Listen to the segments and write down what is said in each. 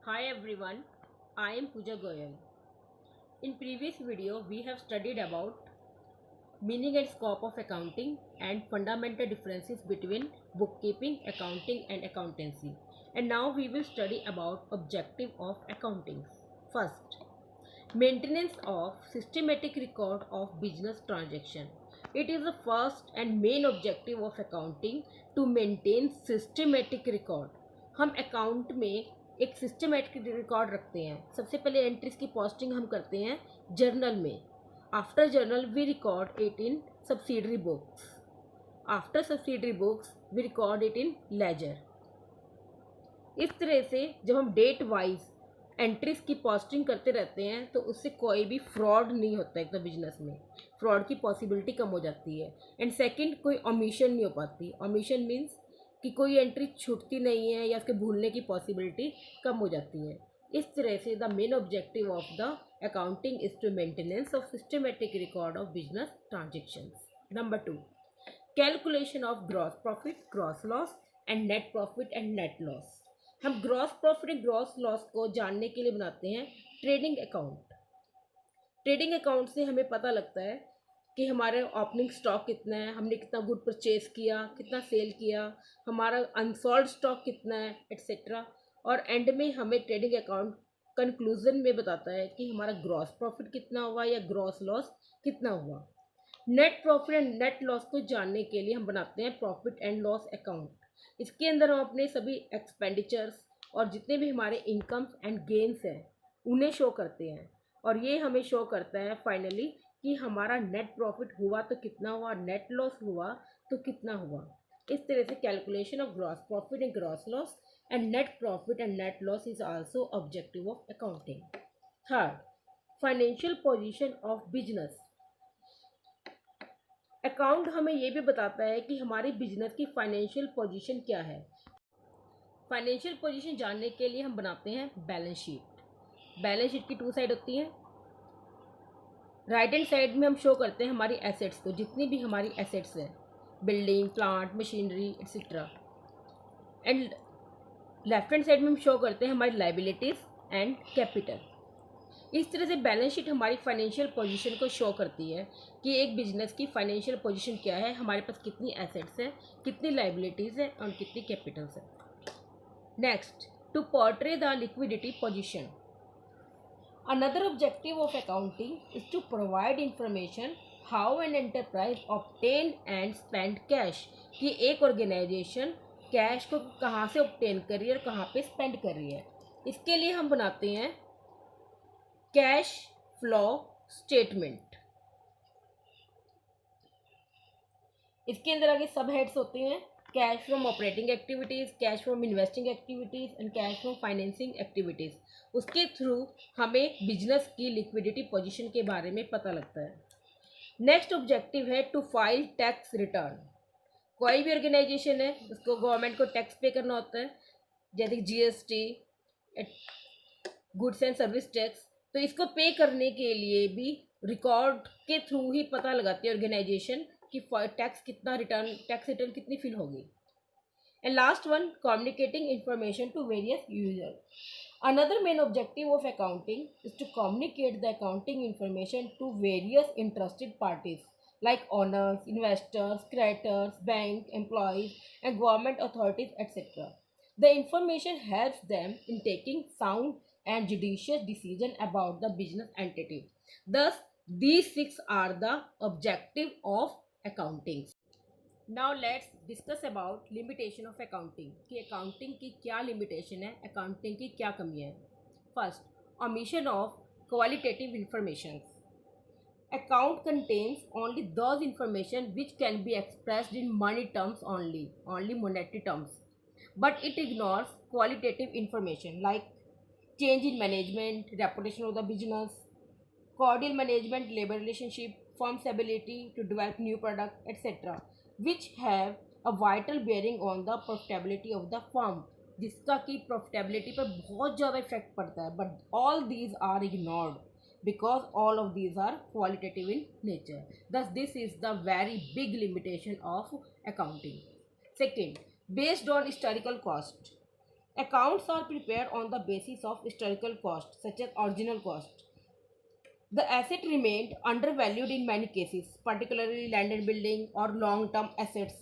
Hi everyone, I am Pooja Goyal. In previous video, we have studied about meaning and scope of accounting and fundamental differences between bookkeeping, accounting and accountancy. And now we will study about objective of accounting. First, maintenance of systematic record of business transaction. It is the first and main objective of accounting to maintain systematic record. हम account में एक systematic record रखते हैं. सबसे पहले entries की posting हम करते हैं जर्नल में. After journal we record it in subsidiary books. After subsidiary books we record it in ledger. इस तरह से जब हम डेट वाइज एंट्रीज की पोस्टिंग करते रहते हैं तो उससे कोई भी फ्रॉड नहीं होता है. तो बिजनेस में फ्रॉड की पॉसिबिलिटी कम हो जाती है. एंड सेकंड, कोई ओमिशन नहीं हो पाती. ओमिशन मीन्स कि कोई एंट्री छूटती नहीं है या उसके भूलने की पॉसिबिलिटी कम हो जाती है. इस तरह से the main objective of the accounting is to maintenance of systematic record of business transactions. Number 2, calculation of gross profit, gross loss and net profit and net loss. हम gross profit and gross loss को जानने के लिए बनाते हैं trading account. Trading account से हमें पता लगता है कि हमारे ओपनिंग स्टॉक कितना है, हमने कितना गुड परचेज किया, कितना सेल किया, हमारा अनसोल्ड स्टॉक कितना है, एट्सेट्रा. और एंड में हमें ट्रेडिंग अकाउंट कंक्लूजन में बताता है कि हमारा ग्रॉस प्रॉफिट कितना हुआ या ग्रॉस लॉस कितना हुआ. Net profit and net loss को जानने के लिए हम बनाते हैं प्रॉफिट एंड लॉस अकाउंट. इसके अंदर हम अपने सभी एक्सपेंडिचर्स और जितने भी हमारे इनकम्स एंड गेन्स हैं उन्हें शो करते हैं. और ये हमें शो करता है फाइनली कि हमारा नेट प्रॉफिट हुआ तो कितना हुआ, नेट लॉस हुआ तो कितना हुआ. इस तरह से calculation of gross profit and gross loss and net profit and net loss is also objective of accounting. Third, financial position of business. Account हमें ये भी बताता है कि हमारी बिजनेस की फाइनेंशियल पोजीशन क्या है. फाइनेंशियल पोजीशन जानने के लिए हम बनाते हैं बैलेंस शीट. बैलेंस शीट की 2 साइड होती हैं. राइट हैंड साइड में हम शो करते हैं हमारी एसेट्स को, जितनी भी हमारी एसेट्स हैं, building, plant, machinery etcetera. And left hand side में हम शो करते हैं हमारी लाइबिलिटीज़ एंड कैपिटल. इस तरह से बैलेंस शीट हमारी फाइनेंशियल पोजीशन को शो करती है कि एक बिजनेस की फाइनेंशियल पोजीशन क्या है, हमारे पास कितनी एसेट्स हैं, कितनी लाइबिलिटीज़ हैं और कितनी कैपिटल्स हैं. Next, to portray the liquidity position. Another objective of accounting is to provide information how an enterprise obtain and spend cash. कि एक ऑर्गेनाइजेशन कैश को कहाँ से obtain कर रही है और कहाँ पे स्पेंड कर रही है. इसके लिए हम बनाते हैं कैश फ्लो स्टेटमेंट. इसके अंदर आगे सब हेड्स होते हैं. Cash from operating activities, cash from investing activities and cash from financing activities. उसके थ्रू हमें बिजनेस की लिक्विडिटी पोजीशन के बारे में पता लगता है. नेक्स्ट ऑब्जेक्टिव है टू फाइल टैक्स रिटर्न. कोई भी ऑर्गेनाइजेशन है उसको गवर्नमेंट को टैक्स पे करना होता है, जैसे GST, goods and service tax. तो इसको पे करने के लिए भी रिकॉर्ड के थ्रू ही पता लगाती है ऑर्गेनाइजेशन कि टैक्स कितना रिटर्न, टैक्स रिटर्न कितनी फिल होगी. And last one, communicating information to various user. Another main objective of accounting is to communicate the accounting information to various interested parties like owners, investors, creditors, bank, employees, and government authorities, etc. The information helps them in taking sound and judicious decision about the business entity. Thus, these 6 are the objective of accounting. Now let's discuss about limitation of accounting कि accounting की क्या limitation है, accounting की क्या कमियाँ हैं. First, omission of qualitative information. Account contains only those information which can be expressed in money terms only monetary terms, but it ignores qualitative information like change in management, reputation of the business, cordial management, labor relationship, firm's ability to develop new product, etc., which have a vital bearing on the profitability of the firm. जिसका कि profitability पर बहुत ज़्यादा effect पड़ता है. But all these are ignored because all of these are qualitative in nature. Thus, this is the very big limitation of accounting. Second, based on historical cost. Accounts are prepared on the basis of historical cost, such as original cost. The asset remained undervalued in many cases, particularly land and building or long-term assets.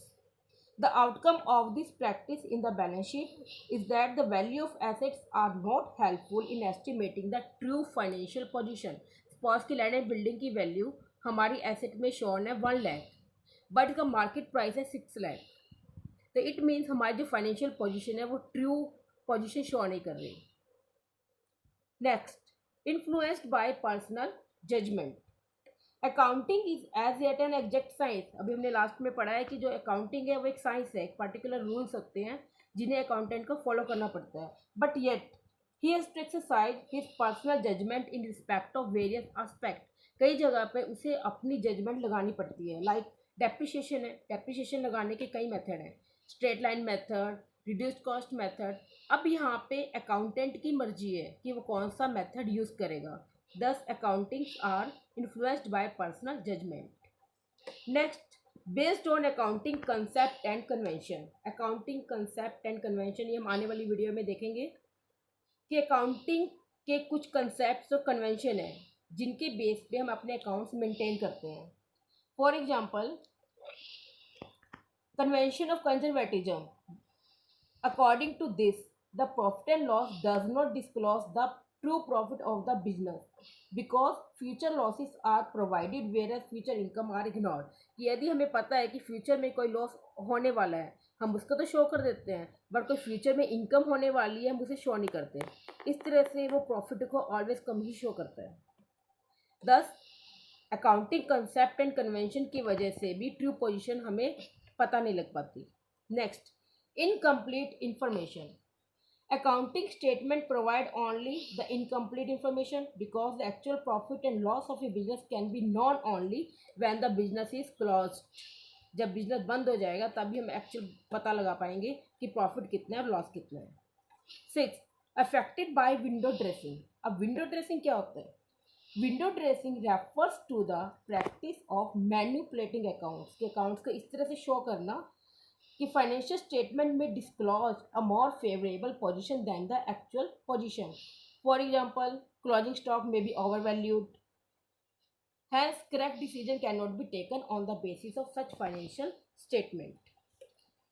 The outcome of this practice in the balance sheet is that the value of assets are not helpful in estimating the true financial position. Suppose कि land and building की value हमारी asset में shown है 1 lakh, but इसका market price है 6 लाख, तो it means हमारी जो फाइनेंशियल पोजीशन है वो ट्रू पोजीशन शो नहीं कर रही. Next, influenced by personal judgement. Accounting is as yet an exact science. अभी हमने लास्ट में पढ़ा है कि जो अकाउंटिंग है वो एक साइंस है, एक पर्टिकुलर रूल्स होते हैं जिन्हें अकाउंटेंट को फॉलो करना पड़ता है. But yet he has to exercise his personal judgement in respect of various aspect. कई जगह पे उसे अपनी जजमेंट लगानी पड़ती है. लाइक डेप्रिसिएशन है, डेप्रिसिएशन लगाने के कई मेथड हैं, straight line method, reduced cost method. अब यहाँ पे अकाउंटेंट की मर्जी है कि वो कौन सा मेथड यूज़ करेगा. Thus, accountings are influenced by personal judgment. Next, based on accounting concept and convention. Accounting concept and convention ये हम आने वाली वीडियो में देखेंगे कि अकाउंटिंग के कुछ कंसेप्ट और कन्वेंशन है जिनके बेस पे हम अपने अकाउंट्स मेंटेन करते हैं. For example, convention of conservatism. According to this, the profit and loss does not disclose the true profit of the business because future losses are provided whereas future income are ignored. कि यदि हमें पता है कि future में कोई loss होने वाला है, हम उसको तो शो कर देते हैं, बट कोई फ्यूचर में इनकम होने वाली है हम उसे शो नहीं करते. इस तरह से वो प्रॉफिट को ऑलवेज कम ही शो करता है. दस, अकाउंटिंग कंसेप्ट एंड कन्वेंशन की वजह से भी ट्रू पोजीशन हमें पता नहीं लग पाती. Next, incomplete information. Accounting statement provide only the incomplete information because the actual profit and loss of a business can be known only when the business is closed. जब बिजनेस बंद हो जाएगा तभी हम एक्चुअल पता लगा पाएंगे कि प्रॉफिट कितना है और लॉस कितना है. 6, अफेक्टेड बाय विंडो ड्रेसिंग. अब विंडो ड्रेसिंग क्या होता है? Window dressing refers to the practice of manipulating accounts. के अकाउंट्स को इस तरह से शो करना कि फाइनेंशियल स्टेटमेंट में disclose a more favourable position than the actual position. For example, closing stock में be overvalued. Hence correct decision cannot be taken on the basis of such financial statement.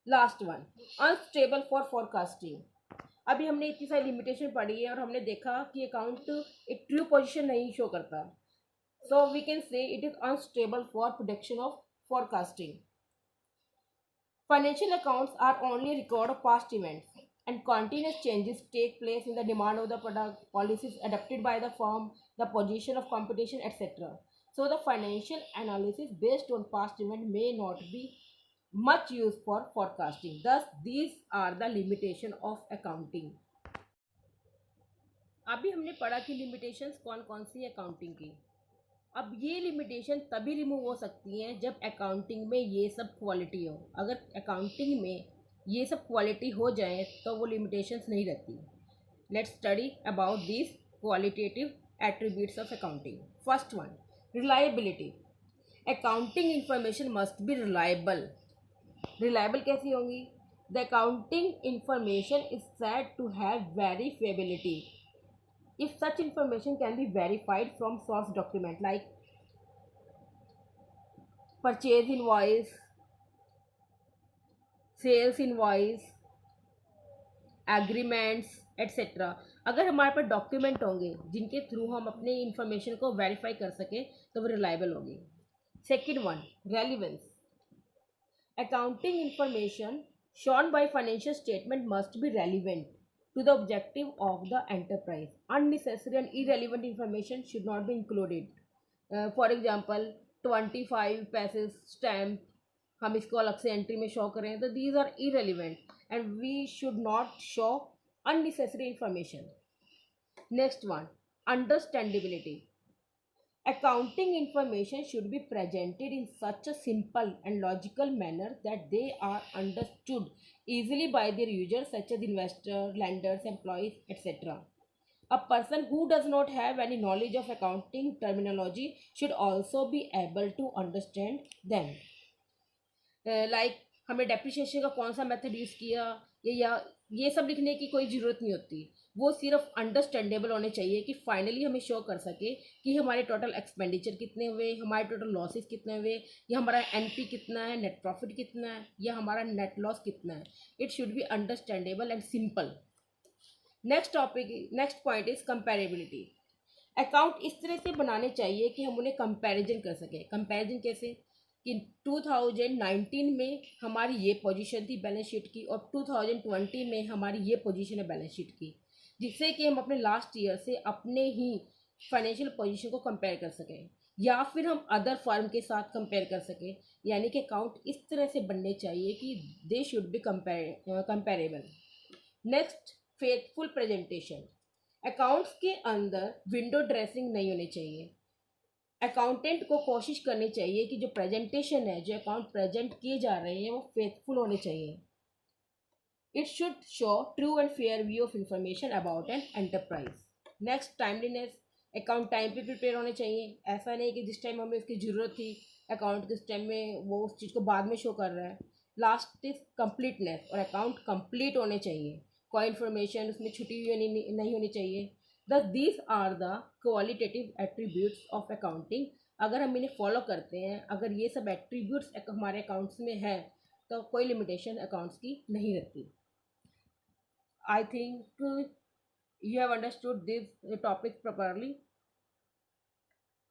Last one, unstable for forecasting. अभी हमने इतनी सारी limitation पढ़ी है और हमने देखा कि अकाउंट एक ट्रू पोजीशन नहीं शो करता. So we can say it is unstable for prediction of forecasting. Financial accounts are only a record of past events, and continuous changes take place in the demand of the product, policies adopted by the firm, the position of competition, etc. So, the financial analysis based on past events may not be much used for forecasting. Thus, these are the limitation of accounting. अभी हमने पढ़ा कि limitations कौन कौन सी accounting की. अब ये limitation तभी रिमूव हो सकती हैं जब अकाउंटिंग में ये सब क्वालिटी हो. अगर अकाउंटिंग में ये सब क्वालिटी हो जाए तो वो लिमिटेशंस नहीं रहती. Let's study about this qualitative attributes of accounting. First one, reliability. Accounting information must be reliable. Reliable कैसी होंगी? The accounting information is said to have verifiability if such information can be verified from source document like purchase invoice, sales invoice, agreements, etc. अगर हमारे पास document होंगे जिनके through हम अपने information को verify कर सकें तो वो रिलायबल होगी. Second one, relevance. Accounting information shown by financial statement must be relevant to the objective of the enterprise. Unnecessary and irrelevant information should not be included. For example, 25 पैसे stamp हम इसको अलग से एंट्री में show करें तो these are irrelevant and we should not show unnecessary information. Next one, understandability. Accounting information should be presented in such a simple and logical manner that they are understood easily by their users such as investors, lenders, employees, etc. A person who does not have any knowledge of accounting terminology should also be able to understand them. Like हमें depreciation का कौन सा method use किया या ये सब लिखने की कोई ज़रूरत नहीं होती, वो सिर्फ अंडरस्टैंडेबल होने चाहिए कि फाइनली हमें शो कर सके कि हमारे टोटल एक्सपेंडिचर कितने हुए, हमारे टोटल लॉसेस कितने हुए, या हमारा एनपी कितना है, नेट प्रॉफिट कितना है, या हमारा नेट लॉस कितना है। It should be understandable and simple. Next point is comparability. Account इस तरह से बनाने चाहिए कि हम उन्हें कंपैरिजन कर सकें। कंपैरिजन कैसे कि 2019 में हमारी ये पोजीशन थी बैलेंस शीट की और 2020 में हमारी ये पोजीशन है बैलेंस शीट की, जिससे कि हम अपने लास्ट ईयर से अपने ही फाइनेंशियल पोजीशन को कंपेयर कर सकें या फिर हम अदर फर्म के साथ कंपेयर कर सकें। यानी कि अकाउंट इस तरह से बनने चाहिए कि they should be comparable. Next, faithful presentation. Accounts के अंदर विंडो ड्रेसिंग नहीं होनी चाहिए। अकाउंटेंट को कोशिश करनी चाहिए कि जो प्रेजेंटेशन है, जो अकाउंट प्रेजेंट किए जा रहे हैं, वो फेथफुल होने चाहिए। It should show true and fair view of information about an enterprise. Next, timeliness. Account time पे प्रिपेयर होने चाहिए। ऐसा नहीं कि जिस टाइम हमें उसकी ज़रूरत थी अकाउंट किस टाइम में वो उस चीज़ को बाद में शो कर रहा है। लास्ट इज कंप्लीटनेस, और अकाउंट कंप्लीट होने चाहिए, कोई इन्फॉर्मेशन उसमें छुटी हुई नहीं होनी चाहिए। Thus these are the qualitative attributes of accounting। अगर हम इन्हें फॉलो करते हैं, अगर ये सब एट्रीब्यूट्स हमारे अकाउंट्स में है, तो कोई लिमिटेशन अकाउंट्स की नहीं रहती। I think you have understood this topic properly.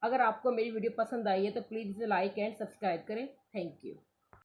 अगर आपको मेरी वीडियो पसंद आई है तो प्लीज़ इसे लाइक एंड सब्सक्राइब करें। Thank you.